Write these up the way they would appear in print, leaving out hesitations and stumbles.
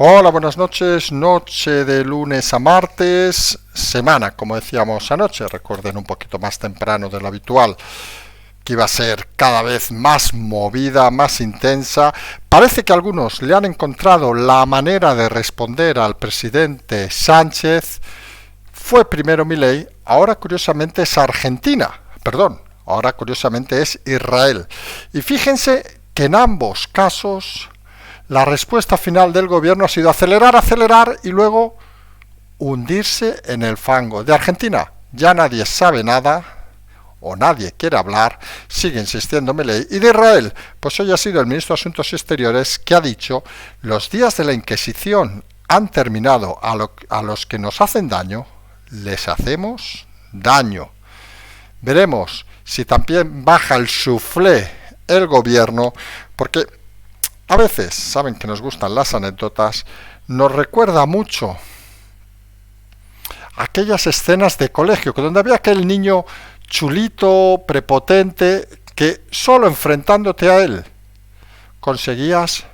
Hola, buenas noches, noche de lunes a martes, semana, como decíamos anoche, recuerden un poquito más temprano de lo habitual, que iba a ser cada vez más movida, más intensa. Parece que algunos le han encontrado la manera de responder al presidente Sánchez. Fue primero Milei, ahora curiosamente es Argentina, perdón, ahora curiosamente es Israel. Y fíjense que en ambos casos la respuesta final del gobierno ha sido acelerar, acelerar y luego hundirse en el fango. De Argentina ya nadie sabe nada o nadie quiere hablar, sigue insistiendo Milei. Y de Israel, pues hoy ha sido el ministro de Asuntos Exteriores que ha dicho: los días de la Inquisición han terminado, a los que nos hacen daño, les hacemos daño. Veremos si también baja el suflé el gobierno, porque a veces, saben que nos gustan las anécdotas, nos recuerda mucho aquellas escenas de colegio, que donde había aquel niño chulito, prepotente, que solo enfrentándote a él conseguías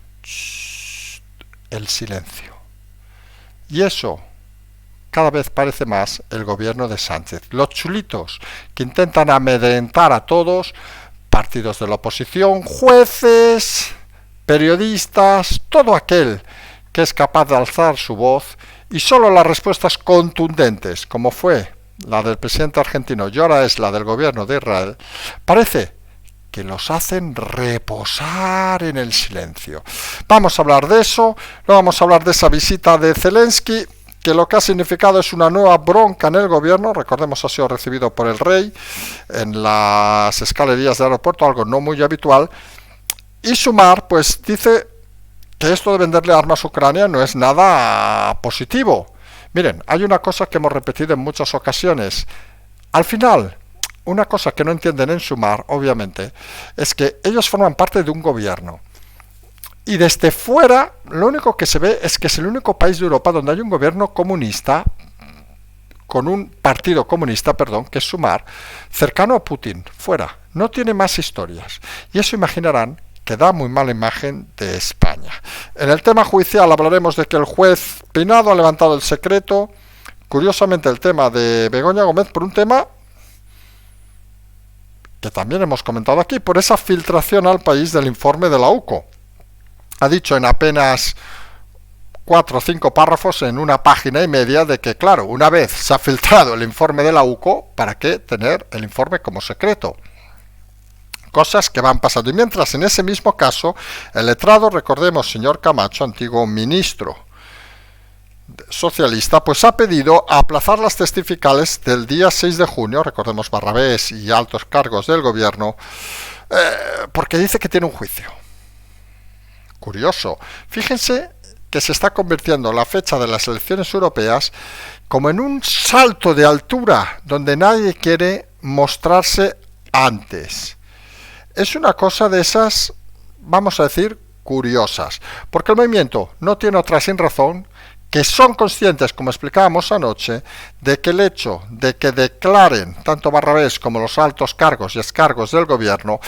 el silencio. Y eso cada vez parece más el gobierno de Sánchez. Los chulitos que intentan amedrentar a todos, partidos de la oposición, jueces, periodistas, todo aquel que es capaz de alzar su voz, y solo las respuestas contundentes, como fue la del presidente argentino y ahora es la del gobierno de Israel, parece que los hacen reposar en el silencio. Vamos a hablar de eso, no vamos a hablar de esa visita de Zelensky, que lo que ha significado es una nueva bronca en el gobierno. Recordemos, ha sido recibido por el rey en las escalerías del aeropuerto, algo no muy habitual. Y Sumar, pues dice que esto de venderle armas a Ucrania no es nada positivo. Miren, hay una cosa que hemos repetido en muchas ocasiones. Al final, una cosa que no entienden en Sumar, obviamente, es que ellos forman parte de un gobierno. Y desde fuera, lo único que se ve es que es el único país de Europa donde hay un gobierno comunista, con un partido comunista, perdón, que es Sumar, cercano a Putin, fuera. No tiene más historias. Y eso imaginarán que da muy mala imagen de España. En el tema judicial hablaremos de que el juez Peinado ha levantado el secreto, curiosamente el tema de Begoña Gómez, por un tema que también hemos comentado aquí, por esa filtración al país del informe de la UCO. Ha dicho en apenas 4 o 5 párrafos en una página y media de que, claro, una vez se ha filtrado el informe de la UCO, ¿para qué tener el informe como secreto? Cosas que van pasando. Y mientras, en ese mismo caso, el letrado, recordemos, señor Camacho, antiguo ministro socialista, pues ha pedido aplazar las testificales del día 6 de junio, recordemos Barrabés y altos cargos del gobierno, porque dice que tiene un juicio. Curioso. Fíjense que se está convirtiendo la fecha de las elecciones europeas como en un salto de altura donde nadie quiere mostrarse antes. Es una cosa de esas, vamos a decir, curiosas, porque el movimiento no tiene otra sin razón que son conscientes, como explicábamos anoche, de que el hecho de que declaren tanto Barrabés como los altos cargos y excargos del gobierno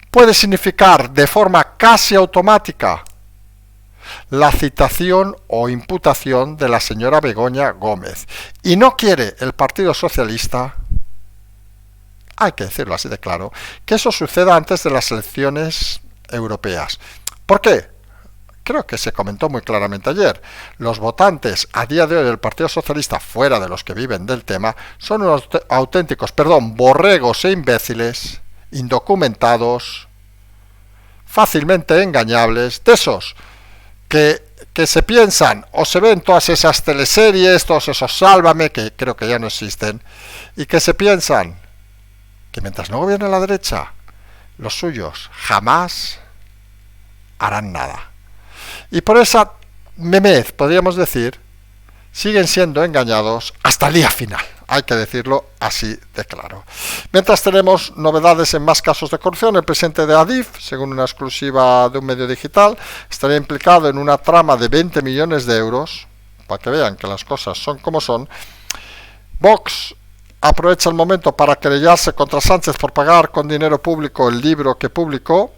puede significar de forma casi automática la citación o imputación de la señora Begoña Gómez. Y no quiere el Partido Socialista, hay que decirlo así de claro, que eso suceda antes de las elecciones europeas. ¿Por qué? Creo que se comentó muy claramente ayer. Los votantes a día de hoy del Partido Socialista, fuera de los que viven del tema, son unos auténticos, borregos e imbéciles, indocumentados, fácilmente engañables, de esos que se piensan o se ven todas esas teleseries, todos esos Sálvame, que creo que ya no existen, y que se piensan que mientras no gobierne la derecha, los suyos jamás harán nada. Y por esa memez, podríamos decir, siguen siendo engañados hasta el día final. Hay que decirlo así de claro. Mientras tenemos novedades en más casos de corrupción, el presidente de Adif, según una exclusiva de un medio digital, estaría implicado en una trama de 20 millones de euros, para que vean que las cosas son como son. Vox aprovecha el momento para querellarse contra Sánchez por pagar con dinero público el libro que publicó.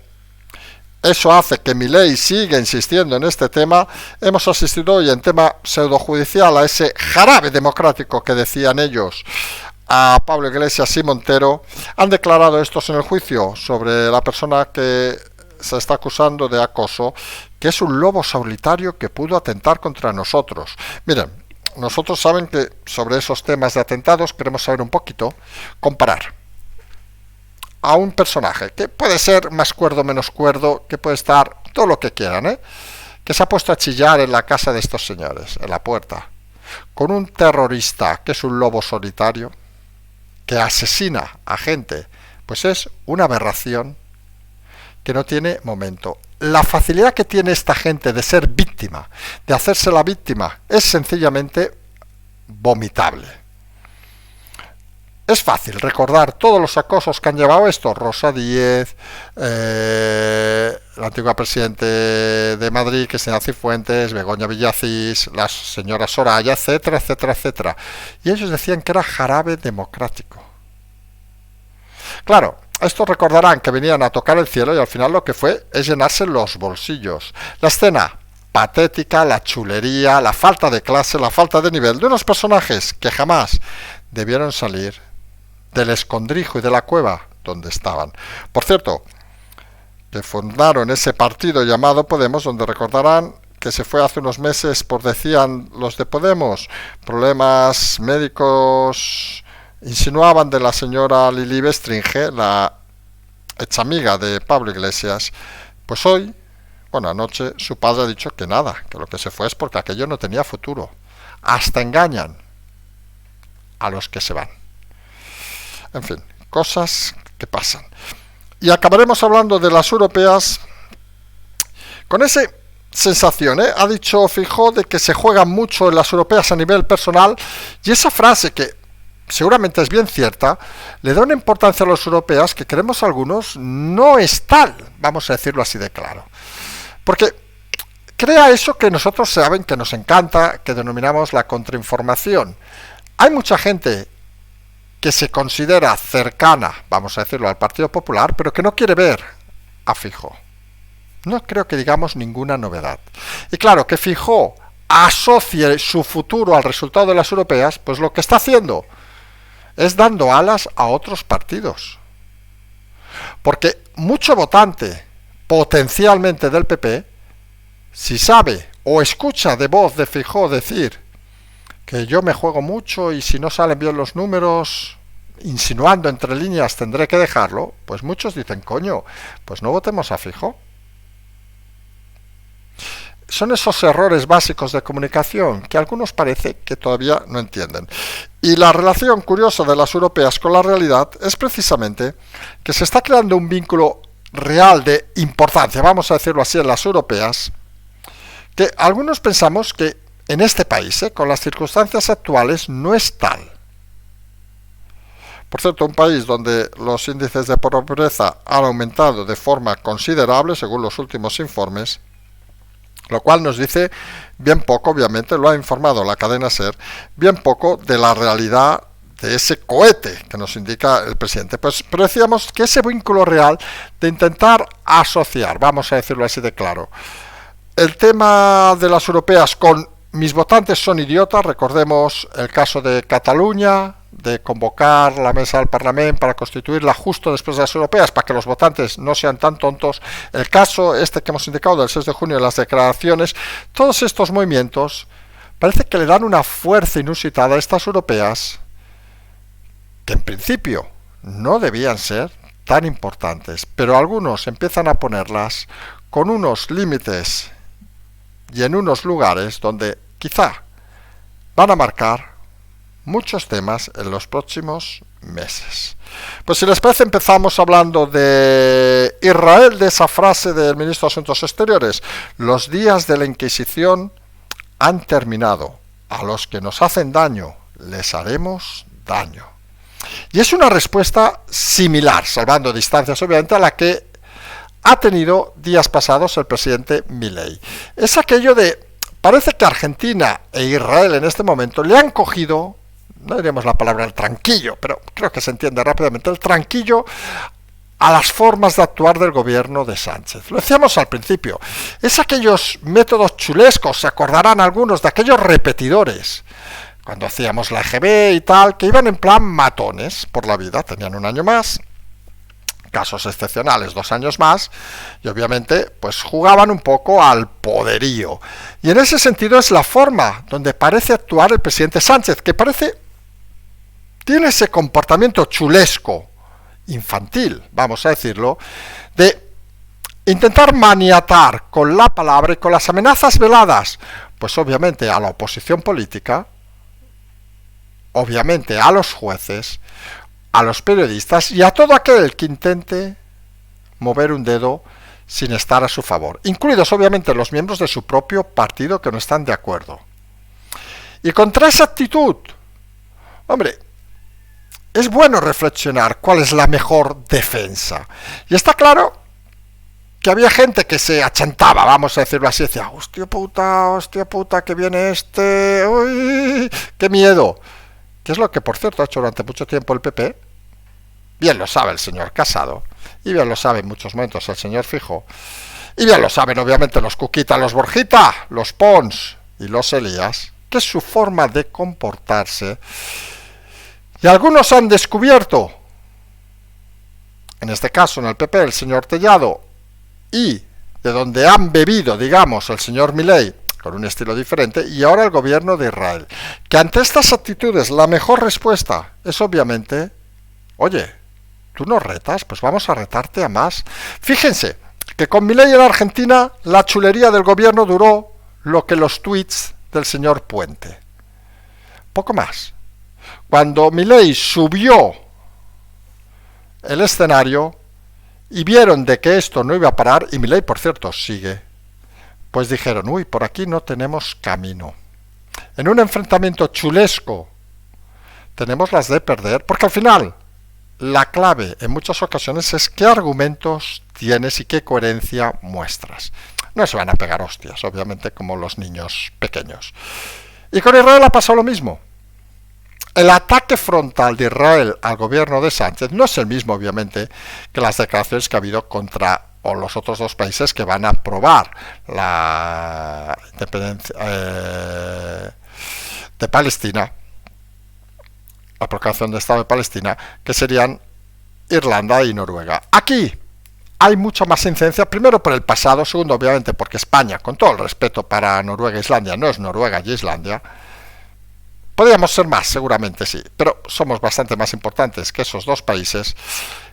Eso hace que Milei siga insistiendo en este tema. Hemos asistido hoy en tema pseudojudicial a ese jarabe democrático que decían ellos a Pablo Iglesias y Montero. Han declarado estos en el juicio sobre la persona que se está acusando de acoso, que es un lobo solitario que pudo atentar contra nosotros. Miren, nosotros saben que sobre esos temas de atentados queremos saber un poquito, comparar a un personaje que puede ser más cuerdo, menos cuerdo, que puede estar todo lo que quieran, que se ha puesto a chillar en la casa de estos señores, en la puerta, con un terrorista que es un lobo solitario, que asesina a gente, pues es una aberración que no tiene momento. La facilidad que tiene esta gente de ser víctima, de hacerse la víctima, es sencillamente vomitable. Es fácil recordar todos los acosos que han llevado esto. Rosa Díez, la antigua presidente de Madrid, Cristina Cifuentes, Begoña Villacís, la señora Soraya, etcétera, etcétera, etcétera. Y ellos decían que era jarabe democrático. Claro, estos recordarán que venían a tocar el cielo y al final lo que fue es llenarse los bolsillos. La escena patética, la chulería, la falta de clase, la falta de nivel de unos personajes que jamás debieron salir del escondrijo y de la cueva donde estaban. Por cierto, que fundaron ese partido llamado Podemos, donde recordarán que se fue hace unos meses por, decían los de Podemos, problemas médicos, insinuaban de la señora Lili Bestringe, la ex amiga de Pablo Iglesias. Pues hoy, bueno, anoche su padre ha dicho que nada, que lo que se fue es porque aquello no tenía futuro. Hasta engañan a los que se van. En fin, cosas que pasan. Y acabaremos hablando de las europeas con esa sensación, ha dicho Feijóo de que se juegan mucho en las europeas a nivel personal, y esa frase que seguramente es bien cierta, le da una importancia a las europeas que creemos algunos no es tal, vamos a decirlo así de claro. Porque crea eso que nosotros saben que nos encanta, que denominamos la contrainformación. Hay mucha gente que se considera cercana, vamos a decirlo, al Partido Popular, pero que no quiere ver a Feijóo. No creo que digamos ninguna novedad. Y claro, que Feijóo asocie su futuro al resultado de las europeas, pues lo que está haciendo es dando alas a otros partidos. Porque mucho votante potencialmente del PP, si sabe o escucha de voz de Feijóo decir que yo me juego mucho y si no salen bien los números, insinuando entre líneas tendré que dejarlo, pues muchos dicen, coño, pues no votemos a Feijóo. Son esos errores básicos de comunicación que a algunos parece que todavía no entienden. Y la relación curiosa de las europeas con la realidad es precisamente que se está creando un vínculo real de importancia, vamos a decirlo así, en las europeas, que algunos pensamos que en este país, con las circunstancias actuales, no es tal. Por cierto, un país donde los índices de pobreza han aumentado de forma considerable, según los últimos informes, lo cual nos dice bien poco, obviamente, lo ha informado la cadena SER, bien poco de la realidad de ese cohete que nos indica el presidente. Pues, pero decíamos que ese vínculo real de intentar asociar, vamos a decirlo así de claro, el tema de las europeas con mis votantes son idiotas, recordemos el caso de Cataluña, de convocar la mesa del Parlamento para constituirla justo después de las europeas, para que los votantes no sean tan tontos, el caso este que hemos indicado del 6 de junio de las declaraciones, todos estos movimientos parece que le dan una fuerza inusitada a estas europeas que en principio no debían ser tan importantes, pero algunos empiezan a ponerlas con unos límites y en unos lugares donde quizá van a marcar muchos temas en los próximos meses. Pues si les parece, empezamos hablando de Israel, de esa frase del ministro de Asuntos Exteriores: los días de la Inquisición han terminado, a los que nos hacen daño les haremos daño. Y es una respuesta similar, salvando distancias obviamente, a la que ha tenido días pasados el presidente Milei. Es aquello de, parece que Argentina e Israel en este momento le han cogido, no diremos la palabra el tranquillo, pero creo que se entiende rápidamente, el tranquillo a las formas de actuar del gobierno de Sánchez. Lo decíamos al principio, es aquellos métodos chulescos, se acordarán algunos de aquellos repetidores, cuando hacíamos la EGB y tal, que iban en plan matones por la vida, tenían un año más, casos excepcionales 2 años más, y obviamente pues jugaban un poco al poderío. Y en ese sentido es la forma donde parece actuar el presidente Sánchez, que tiene ese comportamiento chulesco, infantil, vamos a decirlo, de intentar maniatar con la palabra y con las amenazas veladas, pues obviamente a la oposición política, obviamente a los jueces, a los periodistas y a todo aquel que intente mover un dedo sin estar a su favor, incluidos obviamente los miembros de su propio partido que no están de acuerdo. Y contra esa actitud, hombre, es bueno reflexionar cuál es la mejor defensa. Y está claro que había gente que se achantaba, vamos a decirlo así, decía, hostia puta, que viene este, uy, qué miedo. Que es lo que, por cierto, ha hecho durante mucho tiempo el PP. Bien lo sabe el señor Casado, y bien lo sabe en muchos momentos el señor Fijo, y bien lo saben obviamente los Cuquita, los Borjita, los Pons y los Elías, que es su forma de comportarse. Y algunos han descubierto, en este caso en el PP, el señor Tellado, y de donde han bebido, digamos, el señor Milei, con un estilo diferente, y ahora el gobierno de Israel, que ante estas actitudes la mejor respuesta es obviamente, oye, ¿tú nos retas? Pues vamos a retarte a más. Fíjense que con Milei en Argentina la chulería del gobierno duró lo que los tweets del señor Puente. Poco más. Cuando Milei subió el escenario y vieron de que esto no iba a parar, y Milei, por cierto, sigue, pues dijeron, uy, por aquí no tenemos camino. En un enfrentamiento chulesco tenemos las de perder, porque al final la clave en muchas ocasiones es qué argumentos tienes y qué coherencia muestras. No se van a pegar hostias, obviamente, como los niños pequeños. Y con Israel ha pasado lo mismo. El ataque frontal de Israel al gobierno de Sánchez no es el mismo, obviamente, que las declaraciones que ha habido contra los otros 2 países que van a aprobar la independencia de Palestina, la proclamación de Estado de Palestina, que serían Irlanda y Noruega. Aquí hay mucha más incidencia, primero por el pasado, segundo obviamente porque España, con todo el respeto para Noruega e Islandia, no es Noruega y Islandia. Podríamos ser más, seguramente sí, pero somos bastante más importantes que esos 2 países.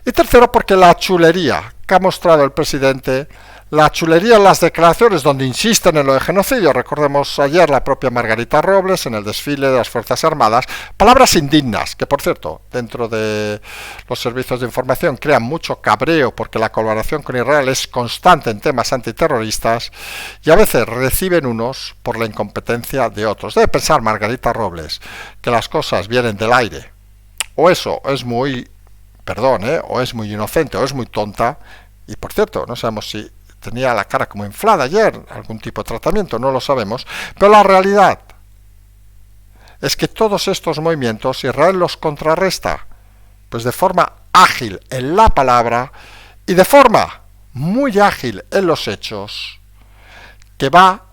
Y tercero, porque la chulería que ha mostrado el presidente, la chulería en las declaraciones donde insisten en lo de genocidio, recordemos ayer la propia Margarita Robles en el desfile de las Fuerzas Armadas, palabras indignas, que por cierto, dentro de los servicios de información crean mucho cabreo porque la colaboración con Israel es constante en temas antiterroristas y a veces reciben unos por la incompetencia de otros. Debe pensar Margarita Robles que las cosas vienen del aire, o eso es muy, o es muy inocente o es muy tonta, y por cierto, no sabemos si tenía la cara como inflada ayer, algún tipo de tratamiento, no lo sabemos, pero la realidad es que todos estos movimientos Israel los contrarresta, pues de forma ágil en la palabra y de forma muy ágil en los hechos, que va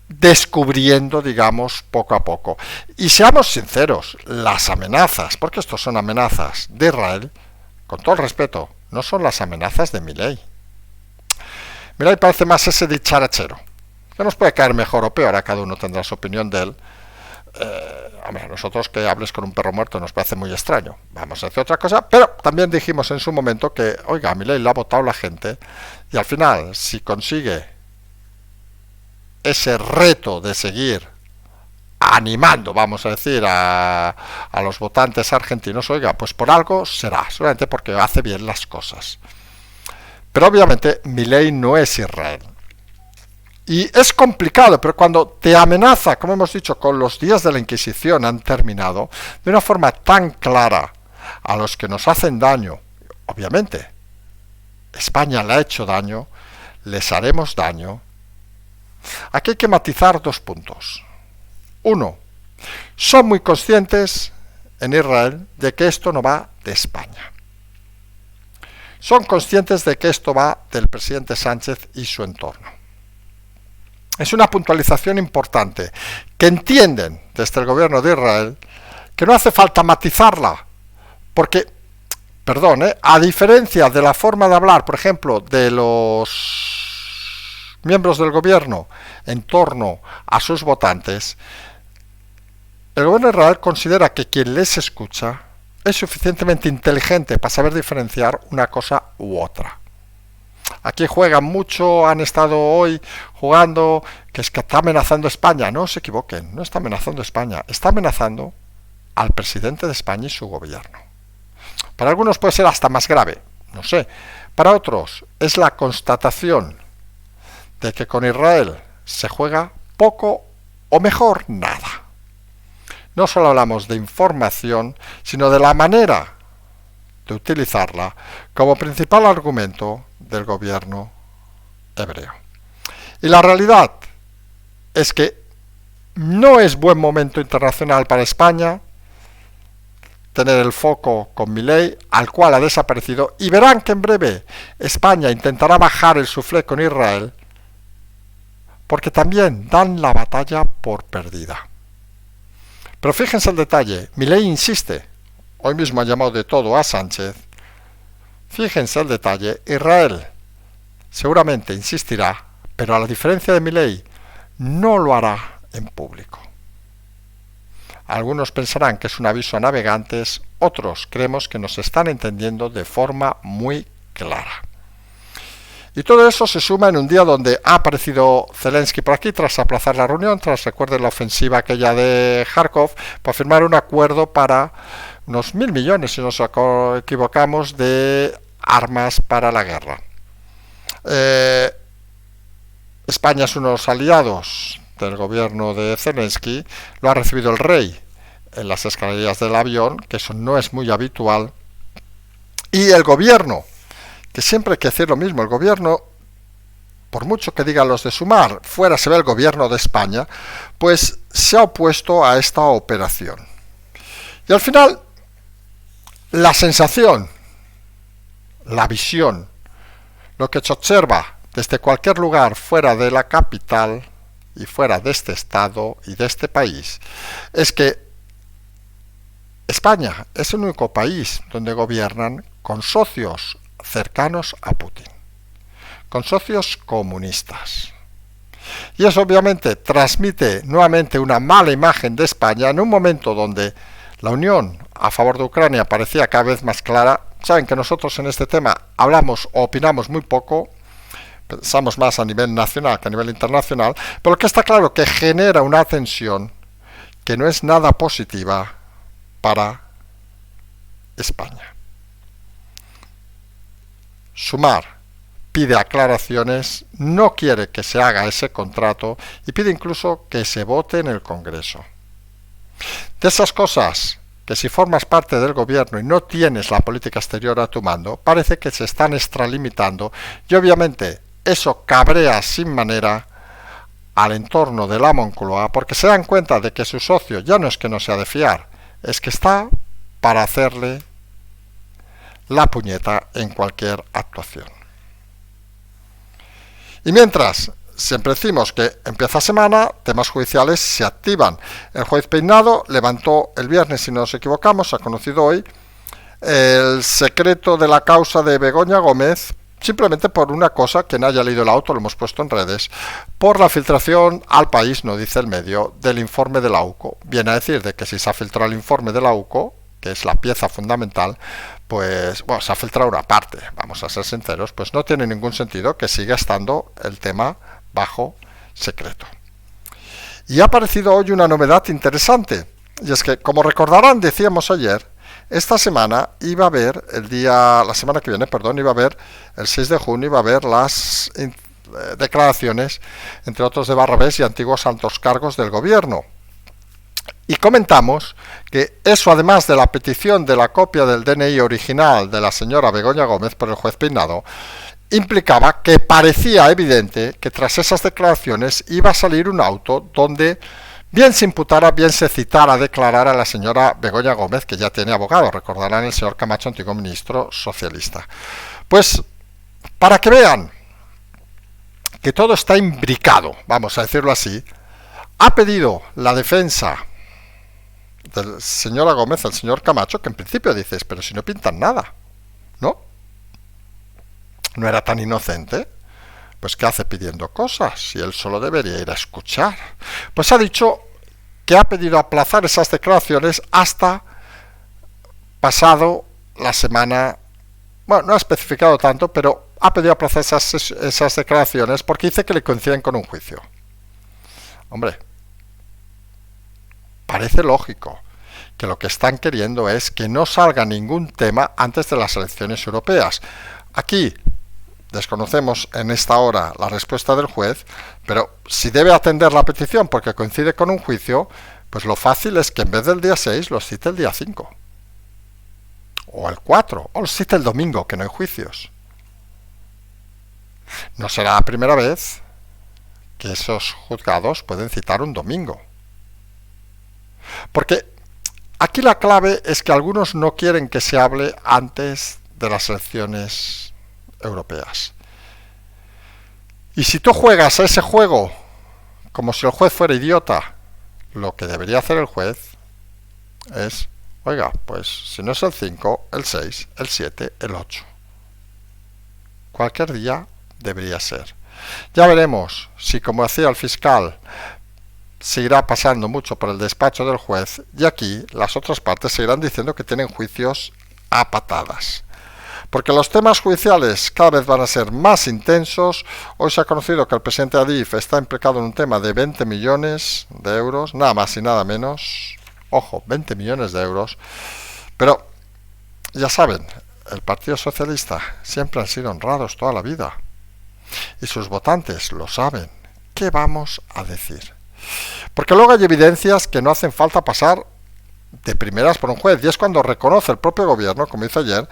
descubriendo, digamos, poco a poco. Y seamos sinceros, las amenazas, porque estos son amenazas de Israel, con todo el respeto, no son las amenazas de Milei. Milei parece más ese dicharachero, que nos puede caer mejor o peor, a cada uno tendrá su opinión de él. A nosotros que hables con un perro muerto nos parece muy extraño, vamos a decir otra cosa, pero también dijimos en su momento que, oiga, a Milei le ha votado la gente, y al final, si consigue ese reto de seguir animando, vamos a decir, a los votantes argentinos, oiga, pues por algo será, solamente porque hace bien las cosas. Pero obviamente Milei no es Israel. Y es complicado, pero cuando te amenaza, como hemos dicho, con los días de la Inquisición han terminado, de una forma tan clara a los que nos hacen daño, obviamente, España le ha hecho daño, les haremos daño. Aquí hay que matizar 2 puntos. 1. Son muy conscientes en Israel de que esto no va de España. son conscientes de que esto va del presidente Sánchez y su entorno. Es una puntualización importante, que entienden desde el gobierno de Israel que no hace falta matizarla, porque, perdón, a diferencia de la forma de hablar, por ejemplo, de los miembros del gobierno en torno a sus votantes, el gobierno de Israel considera que quien les escucha es suficientemente inteligente para saber diferenciar una cosa u otra. Aquí juegan mucho, han estado hoy jugando que es que está amenazando a España. No se equivoquen, no está amenazando a España, está amenazando al presidente de España y su gobierno. Para algunos puede ser hasta más grave, no sé. Para otros es la constatación de que con Israel se juega poco o mejor nada. No solo hablamos de información, sino de la manera de utilizarla como principal argumento del gobierno hebreo. Y la realidad es que no es buen momento internacional para España tener el foco con Milei, al cual ha desaparecido, y verán que en breve España intentará bajar el suflé con Israel, porque también dan la batalla por perdida. Pero fíjense el detalle, Milei insiste, hoy mismo ha llamado de todo a Sánchez, fíjense el detalle, Israel seguramente insistirá, pero a la diferencia de Milei, no lo hará en público. Algunos pensarán que es un aviso a navegantes, otros creemos que nos están entendiendo de forma muy clara. Y todo eso se suma en un día donde ha aparecido Zelensky por aquí tras aplazar la reunión, recuerden la ofensiva aquella de Kharkov, para firmar un acuerdo para unos 1.000 millones, si no nos equivocamos, de armas para la guerra. España es uno de los aliados del gobierno de Zelensky, lo ha recibido el rey en las escaleras del avión, que eso no es muy habitual, y el gobierno, que siempre hay que decir lo mismo, el gobierno, por mucho que digan los de Sumar, fuera se ve el gobierno de España, pues se ha opuesto a esta operación. Y al final, la sensación, la visión, lo que se observa desde cualquier lugar fuera de la capital y fuera de este estado y de este país, es que España es el único país donde gobiernan con socios cercanos a Putin, con socios comunistas. Y eso obviamente transmite nuevamente una mala imagen de España en un momento donde la unión a favor de Ucrania parecía cada vez más clara. Saben que nosotros en este tema hablamos o opinamos muy poco, pensamos más a nivel nacional que a nivel internacional, pero lo que está claro que genera una tensión que no es nada positiva para España. Sumar pide aclaraciones, no quiere que se haga ese contrato y pide incluso que se vote en el Congreso. De esas cosas que si formas parte del gobierno y no tienes la política exterior a tu mando, parece que se están extralimitando y obviamente eso cabrea sin manera al entorno de la Moncloa porque se dan cuenta de que su socio ya no es que no sea de fiar, es que está para hacerle la puñeta en cualquier actuación. Y mientras siempre decimos que empieza semana, temas judiciales se activan. El juez Peinado levantó el viernes, si no nos equivocamos, ha conocido hoy, el secreto de la causa de Begoña Gómez, simplemente por una cosa, que no haya leído el auto, lo hemos puesto en redes, por la filtración al país, no dice el medio, del informe de la UCO. Viene a decir de que si se ha filtrado el informe de la UCO, que es la pieza fundamental, pues bueno, se ha filtrado una parte, vamos a ser sinceros, pues no tiene ningún sentido que siga estando el tema bajo secreto. Y ha aparecido hoy una novedad interesante, y es que, como recordarán, decíamos ayer, esta semana iba a haber, la semana que viene, iba a haber, el 6 de junio, iba a haber las declaraciones, entre otros de Barrabés y antiguos altos cargos del gobierno. Y comentamos que eso, además de la petición de la copia del DNI original de la señora Begoña Gómez por el juez Peinado, implicaba que parecía evidente que tras esas declaraciones iba a salir un auto donde bien se imputara, bien se citara a declarar a la señora Begoña Gómez, que ya tiene abogado, recordarán el señor Camacho, antiguo ministro socialista. Pues para que vean que todo está imbricado, vamos a decirlo así, ha pedido la defensa del señora Gómez, el señor Camacho, que en principio dices, pero si no pintan nada, ¿no? No era tan inocente. Pues ¿qué hace pidiendo cosas? Si él solo debería ir a escuchar. Pues ha dicho que ha pedido aplazar esas declaraciones hasta pasado la semana. Bueno, no ha especificado tanto, pero ha pedido aplazar esas declaraciones porque dice que le coinciden con un juicio. Hombre, parece lógico que lo que están queriendo es que no salga ningún tema antes de las elecciones europeas. Aquí desconocemos en esta hora la respuesta del juez, pero si debe atender la petición porque coincide con un juicio, pues lo fácil es que en vez del día 6 los cite el día 5. O el 4, o los cite el domingo, que no hay juicios. No será la primera vez que esos juzgados pueden citar un domingo. Porque aquí la clave es que algunos no quieren que se hable antes de las elecciones europeas. Y si tú juegas a ese juego como si el juez fuera idiota, lo que debería hacer el juez es, oiga, pues si no es el 5, el 6, el 7, el 8. Cualquier día debería ser. Ya veremos si, como decía el fiscal, seguirá pasando mucho por el despacho del juez y aquí las otras partes seguirán diciendo que tienen juicios a patadas. Porque los temas judiciales cada vez van a ser más intensos. Hoy se ha conocido que el presidente Adif está implicado en un tema de 20 millones de euros, nada más y nada menos. Ojo, 20 millones de euros. Pero, ya saben, el Partido Socialista siempre han sido honrados toda la vida. Y sus votantes lo saben. ¿Qué vamos a decir? Porque luego hay evidencias que no hacen falta pasar de primeras por un juez. Y es cuando reconoce el propio gobierno, como hizo ayer,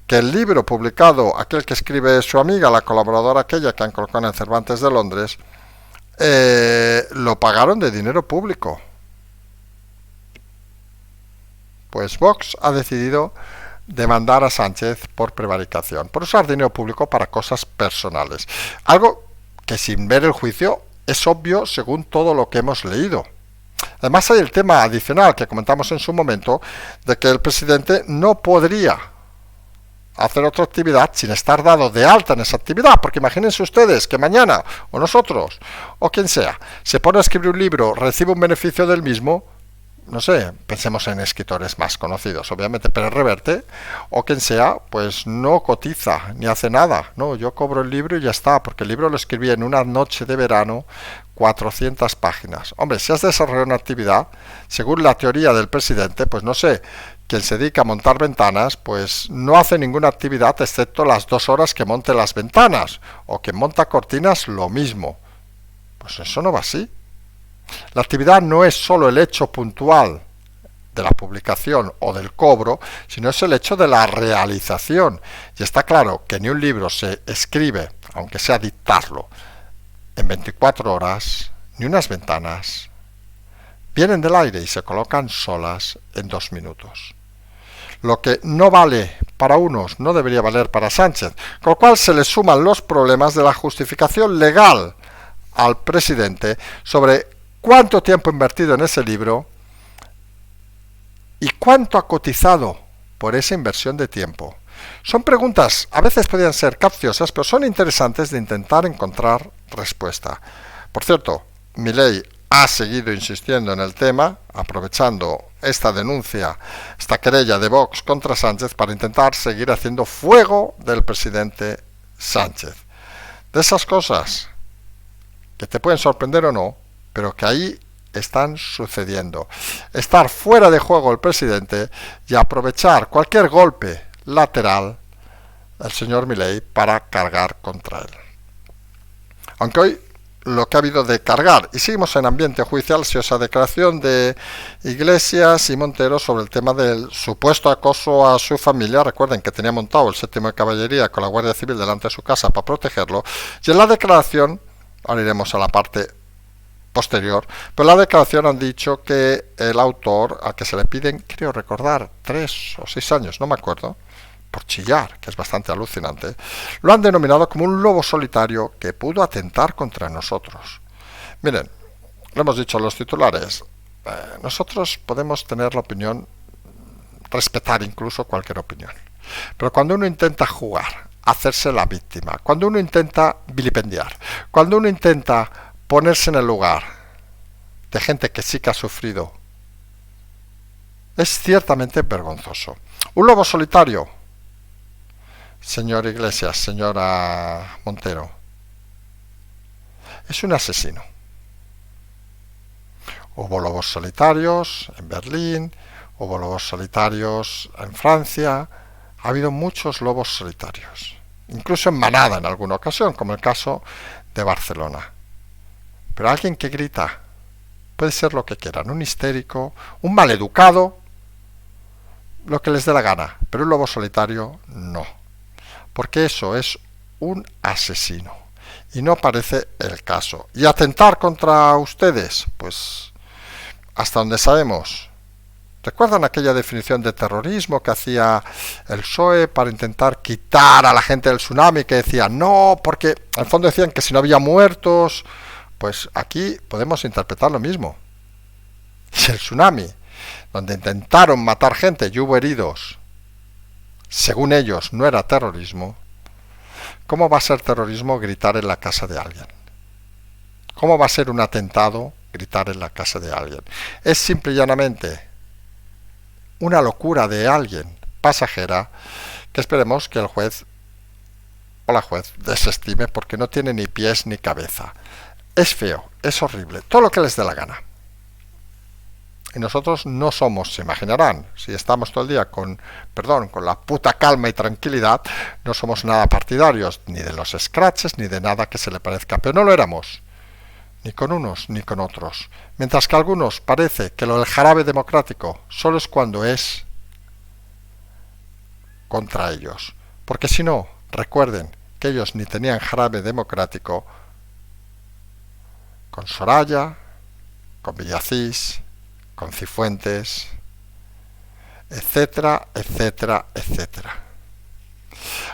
que el libro publicado, aquel que escribe su amiga, la colaboradora aquella que han colocado en Cervantes de Londres, lo pagaron de dinero público. Pues Vox ha decidido demandar a Sánchez por prevaricación, por usar dinero público para cosas personales. Algo que sin ver el juicio es obvio según todo lo que hemos leído. Además hay el tema adicional que comentamos en su momento de que el presidente no podría hacer otra actividad sin estar dado de alta en esa actividad, porque imagínense ustedes que mañana, o nosotros, o quien sea, se pone a escribir un libro, recibe un beneficio del mismo, no sé, pensemos en escritores más conocidos, obviamente, pero Reverte, o quien sea, pues no cotiza, ni hace nada, no, yo cobro el libro y ya está, porque el libro lo escribí en una noche de verano, 400 páginas. Hombre, si has desarrollado una actividad, según la teoría del presidente, pues no sé, quien se dedica a montar ventanas, pues no hace ninguna actividad excepto las 2 horas que monte las ventanas, o que monta cortinas lo mismo. Pues eso no va así. La actividad no es solo el hecho puntual de la publicación o del cobro, sino es el hecho de la realización. Y está claro que ni un libro se escribe, aunque sea dictarlo, en 24 horas, ni unas ventanas vienen del aire y se colocan solas en 2 minutos. Lo que no vale para unos no debería valer para Sánchez, con lo cual se le suman los problemas de la justificación legal al presidente sobre cuánto tiempo invertido en ese libro y cuánto ha cotizado por esa inversión de tiempo. Son preguntas, a veces podrían ser capciosas, pero son interesantes de intentar encontrar respuesta. Por cierto, Milei ha seguido insistiendo en el tema, aprovechando esta denuncia, esta querella de Vox contra Sánchez para intentar seguir haciendo fuego del presidente Sánchez. De esas cosas que te pueden sorprender o no, pero que ahí están sucediendo. Estar fuera de juego el presidente y aprovechar cualquier golpe lateral del señor Milei para cargar contra él. Aunque hoy lo que ha habido de cargar, y seguimos en ambiente judicial, si esa declaración de Iglesias y Montero sobre el tema del supuesto acoso a su familia. Recuerden que tenía montado el 7º de Caballería con la Guardia Civil delante de su casa para protegerlo, y en la declaración, ahora iremos a la parte posterior, pero en la declaración han dicho que el autor, al que se le piden, creo recordar, 3 o 6 años, no me acuerdo, por chillar, que es bastante alucinante, lo han denominado como un lobo solitario que pudo atentar contra nosotros. Miren, lo hemos dicho en los titulares, nosotros podemos tener la opinión, respetar incluso cualquier opinión, pero cuando uno intenta jugar, hacerse la víctima, cuando uno intenta vilipendiar, cuando uno intenta ponerse en el lugar de gente que sí que ha sufrido, es ciertamente vergonzoso. Un lobo solitario, señor Iglesias, señora Montero, es un asesino. Hubo lobos solitarios en Berlín, hubo lobos solitarios en Francia, ha habido muchos lobos solitarios, incluso en manada en alguna ocasión, como el caso de Barcelona. Pero alguien que grita puede ser lo que quieran, un histérico, un maleducado, lo que les dé la gana, pero un lobo solitario no, porque eso es un asesino y no parece el caso. Y atentar contra ustedes, pues hasta donde sabemos, ¿recuerdan aquella definición de terrorismo que hacía el PSOE para intentar quitar a la gente del tsunami, que decía no, porque en el fondo decían que si no había muertos? Pues aquí podemos interpretar lo mismo. Si el tsunami, donde intentaron matar gente y hubo heridos, según ellos no era terrorismo, ¿cómo va a ser terrorismo gritar en la casa de alguien? ¿Cómo va a ser un atentado gritar en la casa de alguien? Es simple y llanamente una locura de alguien pasajera que esperemos que el juez o la juez desestime, porque no tiene ni pies ni cabeza. Es feo, es horrible, todo lo que les dé la gana. Y nosotros no somos, se imaginarán, si estamos todo el día con la puta calma y tranquilidad, no somos nada partidarios ni de los scratches ni de nada que se le parezca, pero no lo éramos, ni con unos ni con otros. Mientras que a algunos parece que lo del jarabe democrático solo es cuando es contra ellos, porque si no, recuerden que ellos ni tenían jarabe democrático con Soraya, con Villacís, con Cifuentes, etcétera, etcétera, etcétera.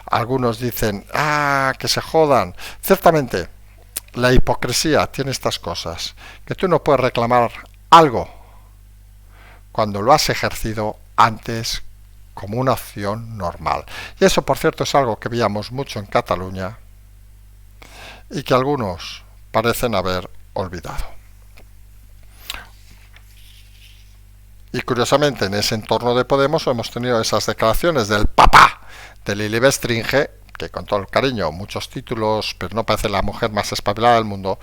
Algunos dicen, que se jodan. Ciertamente, la hipocresía tiene estas cosas, que tú no puedes reclamar algo cuando lo has ejercido antes como una acción normal. Y eso, por cierto, es algo que veíamos mucho en Cataluña y que algunos parecen haber olvidado. Y curiosamente en ese entorno de Podemos hemos tenido esas declaraciones del papá de Lili Bestringe, que con todo el cariño, muchos títulos, pero no parece la mujer más espabilada del mundo,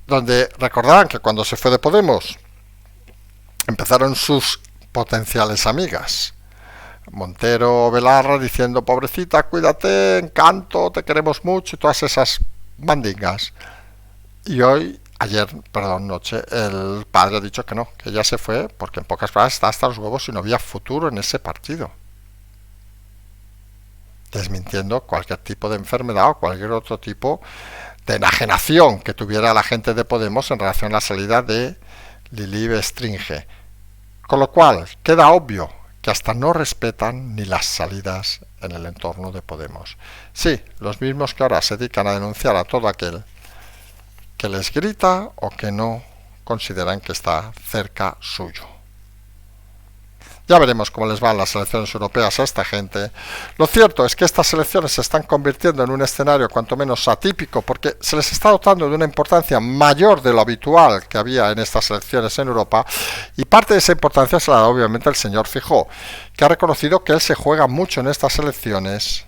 donde recordarán que cuando se fue de Podemos empezaron sus potenciales amigas, Montero, Belarra, diciendo pobrecita, cuídate, Encanto, te queremos mucho, y todas esas mandingas. Y noche, el padre ha dicho que no, que ya se fue, porque en pocas palabras está hasta los huevos y no había futuro en ese partido, desmintiendo cualquier tipo de enfermedad o cualquier otro tipo de enajenación que tuviera la gente de Podemos en relación a la salida de Lili Bestringe. Con lo cual, queda obvio que hasta no respetan ni las salidas en el entorno de Podemos. Sí, los mismos que ahora se dedican a denunciar a todo aquel que les grita o que no consideran que está cerca suyo. Ya veremos cómo les van las elecciones europeas a esta gente. Lo cierto es que estas elecciones se están convirtiendo en un escenario cuanto menos atípico, porque se les está dotando de una importancia mayor de lo habitual que había en estas elecciones en Europa, y parte de esa importancia se la da obviamente el señor Feijóo, que ha reconocido que él se juega mucho en estas elecciones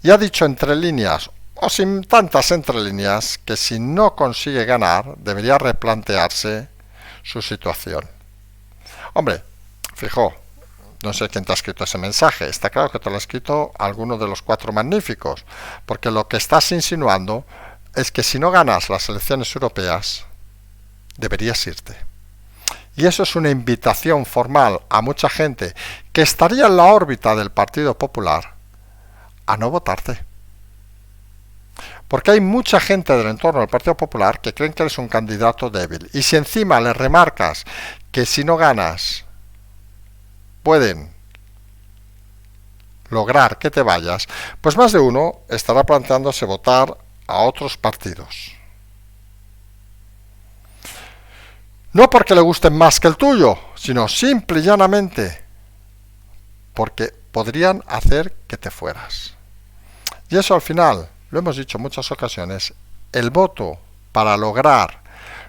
y ha dicho entre líneas, o sin tantas entre líneas, que si no consigue ganar debería replantearse su situación. Hombre, Feijóo, no sé quién te ha escrito ese mensaje, está claro que te lo ha escrito alguno de los cuatro magníficos, porque lo que estás insinuando es que si no ganas las elecciones europeas, deberías irte. Y eso es una invitación formal a mucha gente que estaría en la órbita del Partido Popular a no votarte. Porque hay mucha gente del entorno del Partido Popular que creen que eres un candidato débil. Y si encima le remarcas que si no ganas pueden lograr que te vayas, pues más de uno estará planteándose votar a otros partidos. No porque le gusten más que el tuyo, sino simple y llanamente porque podrían hacer que te fueras. Y eso al final, lo hemos dicho en muchas ocasiones, el voto para lograr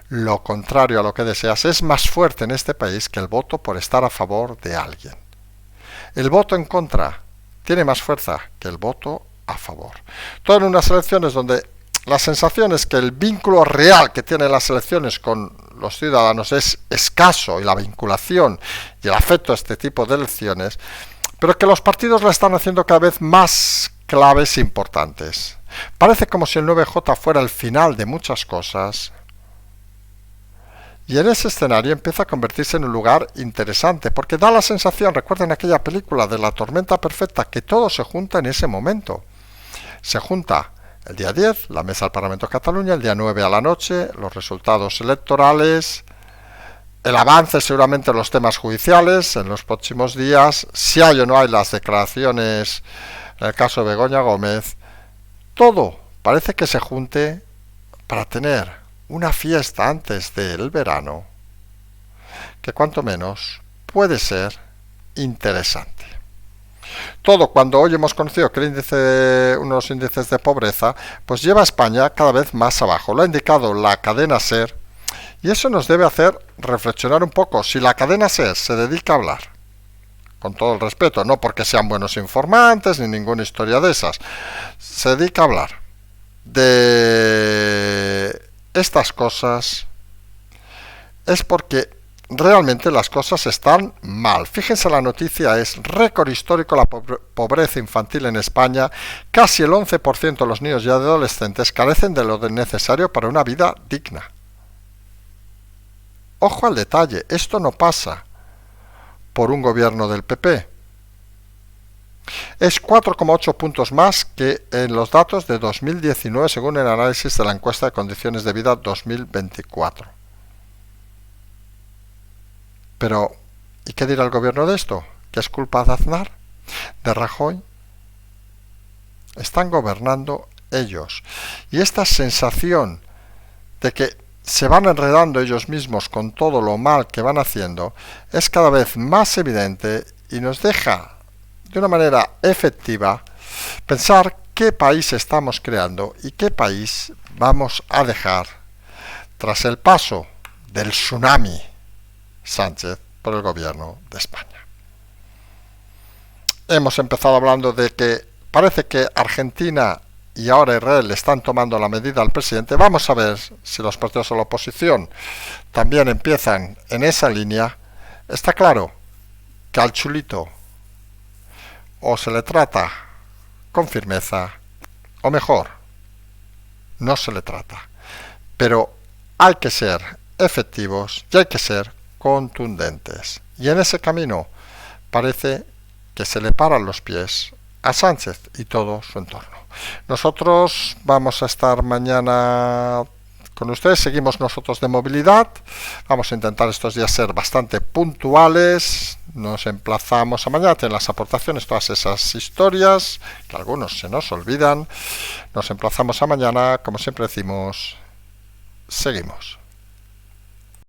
lo contrario a lo que deseas es más fuerte en este país que el voto por estar a favor de alguien. El voto en contra tiene más fuerza que el voto a favor. Todo en unas elecciones donde la sensación es que el vínculo real que tienen las elecciones con los ciudadanos es escaso y la vinculación y el afecto a este tipo de elecciones, pero que los partidos la están haciendo cada vez más claves importantes. Parece como si el 9J fuera el final de muchas cosas. Y en ese escenario empieza a convertirse en un lugar interesante, porque da la sensación, recuerden aquella película de la tormenta perfecta, que todo se junta en ese momento. Se junta el día 10, la mesa del Parlamento de Cataluña, el día 9 a la noche, los resultados electorales, el avance seguramente en los temas judiciales en los próximos días, si hay o no hay las declaraciones en el caso de Begoña Gómez, todo parece que se junte para tener una fiesta antes del verano que cuanto menos puede ser interesante. Todo cuando hoy hemos conocido que unos índices de pobreza pues lleva a España cada vez más abajo. Lo ha indicado la cadena SER y eso nos debe hacer reflexionar un poco. Si la cadena SER se dedica a hablar, con todo el respeto, no porque sean buenos informantes ni ninguna historia de esas, se dedica a hablar de estas cosas, es porque realmente las cosas están mal. Fíjense, la noticia es récord histórico la pobreza infantil en España. Casi el 11% de los niños y adolescentes carecen de lo necesario para una vida digna. Ojo al detalle, esto no pasa por un gobierno del PP. Es 4,8 puntos más que en los datos de 2019 según el análisis de la encuesta de condiciones de vida 2024. Pero, ¿y qué dirá el gobierno de esto? ¿Qué es culpa de Aznar? ¿De Rajoy? Están gobernando ellos. Y esta sensación de que se van enredando ellos mismos con todo lo mal que van haciendo es cada vez más evidente y nos deja de una manera efectiva pensar qué país estamos creando y qué país vamos a dejar tras el paso del tsunami Sánchez por el gobierno de España. Hemos empezado hablando de que parece que Argentina y ahora Israel le están tomando la medida al presidente. Vamos a ver si los partidos de la oposición también empiezan en esa línea. Está claro que al chulito o se le trata con firmeza o mejor, no se le trata. Pero hay que ser efectivos y hay que ser contundentes. Y en ese camino parece que se le paran los pies a Sánchez y todo su entorno. Nosotros vamos a estar mañana con ustedes, seguimos nosotros de movilidad, vamos a intentar estos días ser bastante puntuales, nos emplazamos a mañana, tienen las aportaciones, todas esas historias, que algunos se nos olvidan, nos emplazamos a mañana, como siempre decimos, seguimos.